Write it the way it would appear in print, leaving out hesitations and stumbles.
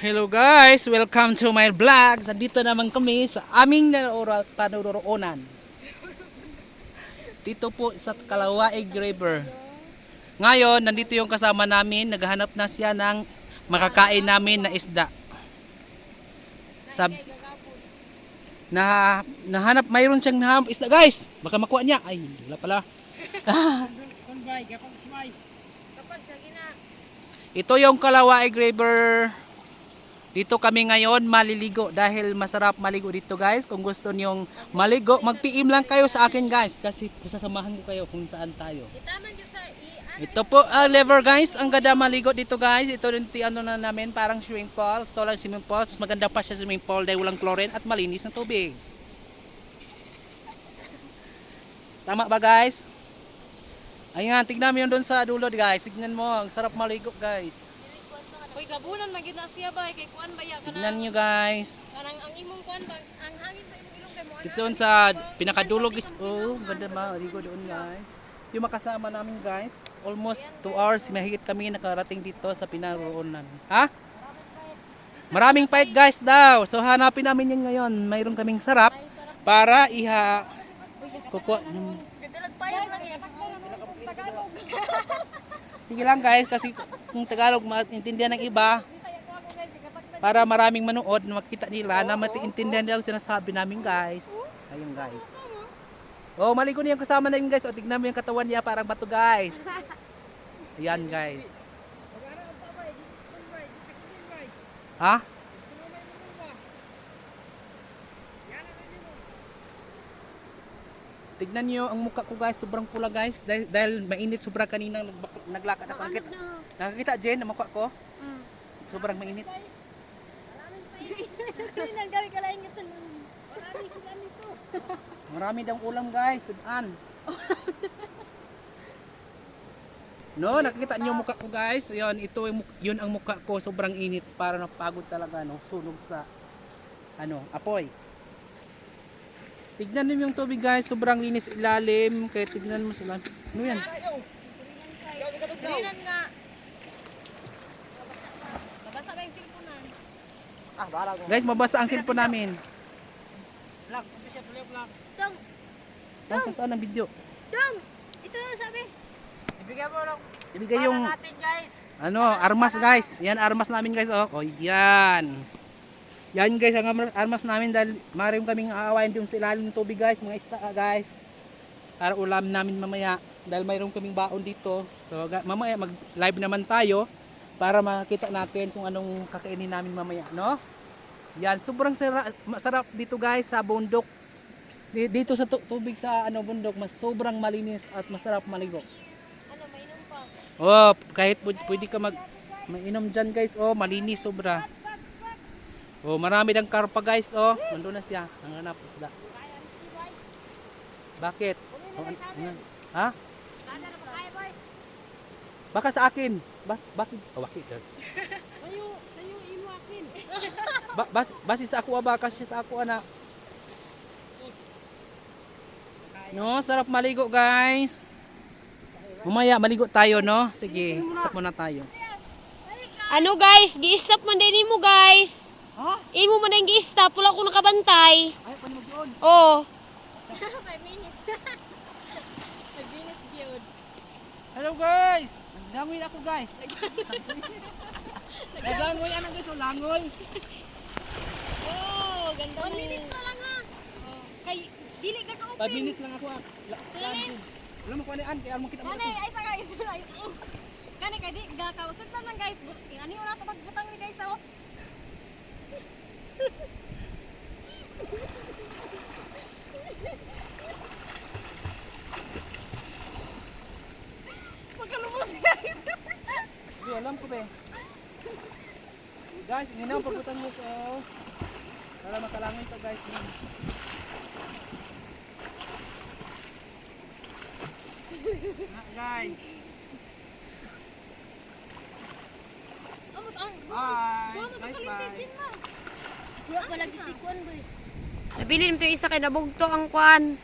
Hello guys, welcome to my vlog. Nandito naman kami sa aming panuroonan. Dito po sa Kalawaig River. Ngayon, nandito yung kasama namin. Naghahanap na siya ng makakain namin na isda. Nahanap, mayroon siyang nahanap isda guys. Baka makuha niya. Ay, wala pala. Ito yung Kalawaig River. Dito kami ngayon maliligo dahil masarap maligo dito guys. Kung gusto niyong maligo, mag-PM lang kayo sa akin guys. Kasi sasamahan ko kayo kung saan tayo. Ito po lever guys. Ang ganda maligo dito guys. Ito yung ano na namin, parang swimming pool. Ito lang swimming pool. Mas maganda pa siya swimming pool dahil walang chlorine at malinis ng tubig. Tama ba guys? Ayan, tignan mo yun doon sa dulo guys. Tignan mo, ang sarap maligo guys. Uy, gabunan magid na siya ba kay kuan baya kana. Tignan nyo guys. Kanang ang imong kuan ba, ang hangin sa imong ilong kay mo. Ito sa pinakadulog is ganda maligo doon guys. Yung makasama namin guys, almost 2 hours mahigit kami nakarating dito sa pinaroonan. Ha? Maraming pait guys daw. So hanapin namin yan ngayon. Mayroon kaming sarap para kukuha. Kadilag pa yan lagi. Sige lang guys kasi kung Tagalog maintindihan ng iba para maraming manood na makita nila na maintindihan nila ang sinasabi namin guys. Ayun guys. Oh, maligo niya yung kasama namin guys. O tignan mo yung katawan niya parang bato guys. Ayan guys. Ha? Tignan niyo ang mukha ko guys, sobrang pula guys dahil mainit sobra kanina naglakad ako. Nakakita Jen ang mukha ko? Sobrang mainit. Marami daw ulam guys, sudan. No, nakikita niyo mukha ko guys. Ayun, yun ang mukha ko, sobrang init, para napagod talaga no, sunog sa apoy. Tignan niyo yung tubig guys, sobrang linis ilalim. Kaya tignan mo sila. Ano yan? Grinan nga. Mabasa ba yung cellphone? Guys, mabasa ang cellphone namin. Dong, Tapos saan ang video? dong. Ito yung sabi. Ibigay mo lang. Ibigay yung Natin guys. armas guys. Yan armas namin guys. Oh, yan. Yan guys ang armas namin dahil maaaring kaming aawain doon sa ilalim ng tubig guys, mga isda guys. Para ulam namin mamaya dahil mayroon kaming baon dito. So mamaya mag-live naman tayo para makita natin kung anong kakainin namin mamaya, no? Yan, sobrang masarap dito guys sa bundok. Dito sa tubig sa bundok, sobrang malinis at masarap maligo. Mainom pa. Oh, kahit pwede ka mainom diyan guys. Oh, malinis sobra. Oh, marami dang karpa guys. Oh, nandoon na siya. Ang hanap isda. Bakit? Oh, ha? Baka sa akin. Bakit? Oh, bakit? Sayo imo akin. Basi sa ako baka siya sa ako ana. No, sarap maligo guys. Mamaya maligo tayo no. Sige, stop muna tayo. Ano guys, gi-stop man din mo guys. Ha? Imo man din gi-stop, wala ko nakabantay. Ay, paano yun? Oh. 5 minutes. 5 minutes gyud. Hello guys. Naglangoy ako guys. Naglangoy ano guys, oh, langoy. Oh, ganda. 1 minutes na lang ha. Kay dili ka ka 5 minutes lang ako. Alam mo kung ano kaya mo kita mo. Kanay ay sa guys. Kanay kay di gakausog na lang guys. Ani una to magbutang ni guys oh. Pagkalubos guys. Hindi, alam ko ba eh. Guys, hindi na pagbutan mo so para makalangin pa guys. Guys. Amot ang. Bye. Amot ang Nice kalintigin bye. man. Wala pala gisikuan boy. Nabili nito isa kay nabugto ang kwan.